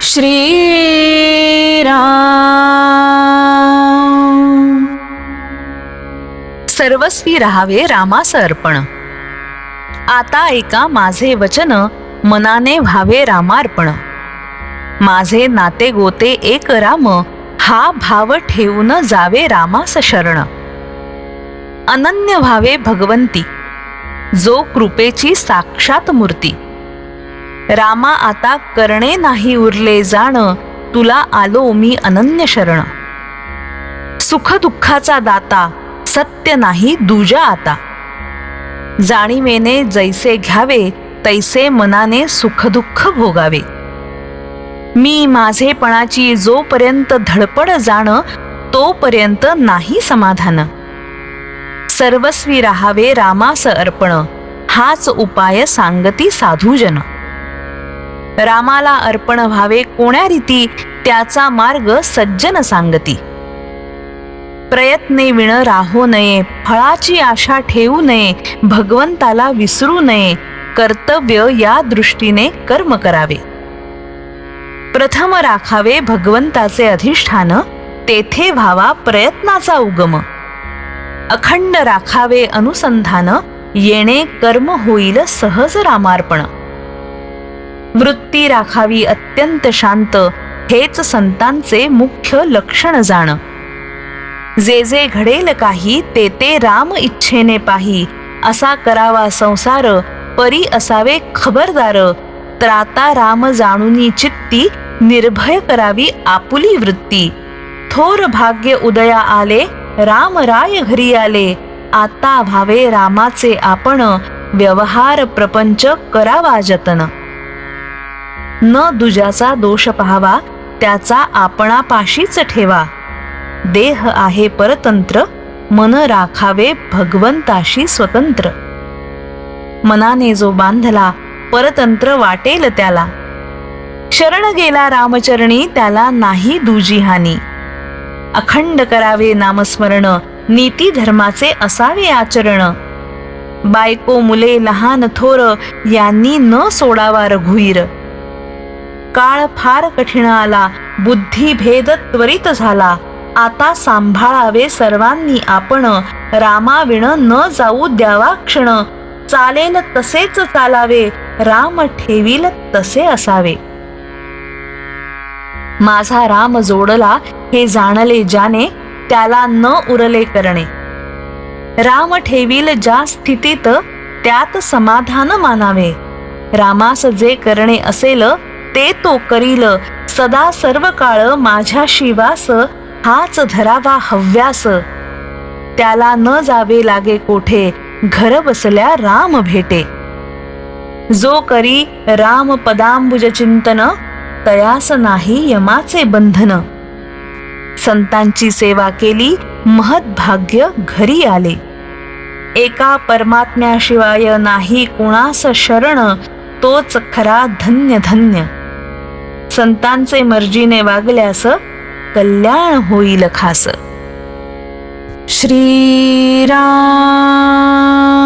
श्रीराम सर्वस्वी राहावे रामास अर्पण. आता ऐका माझे वचन, मनाने व्हावे रामार्पण. माझे नाते गोते एक राम, हा भाव ठेवून जावे रामास शरण. अनन्य व्हावे भगवंती, जो कृपेची साक्षात मूर्ती. रामा आता करणे नाही उरले जाण, तुला आलो मी अनन्य शरण. सुख दुःखाचा दाता, सत्य नाही दुजा आता. जाणीवेने जैसे घ्यावे, तैसे मनाने सुख दुःख भोगावे. मी माझेपणाची जोपर्यंत धडपड जाण, तोपर्यंत नाही समाधान. सर्वस्वी राहावे रामास अर्पण, हाच उपाय सांगती साधूजन. रामाला अर्पण व्हावे कोण्या रीती, त्याचा मार्ग सज्जन सांगती. प्रयत्ने विण राहो नये, फळाची आशा ठेवू नये. भगवंताला विसरू नये, कर्तव्य या दृष्टीने कर्म करावे. प्रथम राखावे भगवंताचे अधिष्ठान, तेथे व्हावा प्रयत्नाचा उगम. अखंड राखावे अनुसंधान, येणे कर्म होईल सहज रामार्पण. वृत्ती राखावी अत्यंत शांत, हेच संतांचे मुख्य लक्षण जाण. जे जे घडेल काही, ते ते राम इच्छेने पाही. असा करावा संसार, परी असावे खबरदार. त्राता राम जाणूनी चित्ती, निर्भय करावी आपुली वृत्ती. थोर भाग्य उदया आले, राम राय घरी आले. आता व्हावे रामाचे आपण, व्यवहार प्रपंच करावा जतन. न दुजाचा दोष पाहावा, त्याचा आपणापाशीच ठेवा. देह आहे परतंत्र, मन राखावे भगवंताशी स्वतंत्र. मनाने जो बांधला, परतंत्र वाटेल त्याला. शरण गेला रामचरणी, त्याला नाही दुजी हानी. अखंड करावे नामस्मरण, नीती धर्माचे असावे आचरण. बायको मुले लहान थोर, यांनी न सोडावा रघुवीर. काळ फार कठीण आला, बुद्धी भेद त्वरित झाला. आता सांभाळावे सर्वांनी आपण, रामाविण न जाऊ द्यावा क्षण. चालेल तसेच चालावे, राम ठेवील तसे असावे. माझा राम जोडला, हे जाणले ज्याने, त्याला न उरले करणे. राम ठेवील ज्या स्थितीत, त्यात समाधान मानावे. रामास जे करणे असेल, ते तो करील. सदा सर्व काळ माझ्या शिवास, हाच धरावा हव्यास. त्याला न जावे लागे कोठे, घर बसल्या राम भेटे. जो करी राम पदांबुज चिंतन, तयास नाही यमाचे बंधन. संतांची सेवा केली, महद्भाग्य घरी आले. एका परमात्म्याशिवाय नाही कुणास शरण, तोच खरा धन्य धन्य. संतांचे मर्जीने वागल्यास, कल्याण होईल खास. श्रीराम.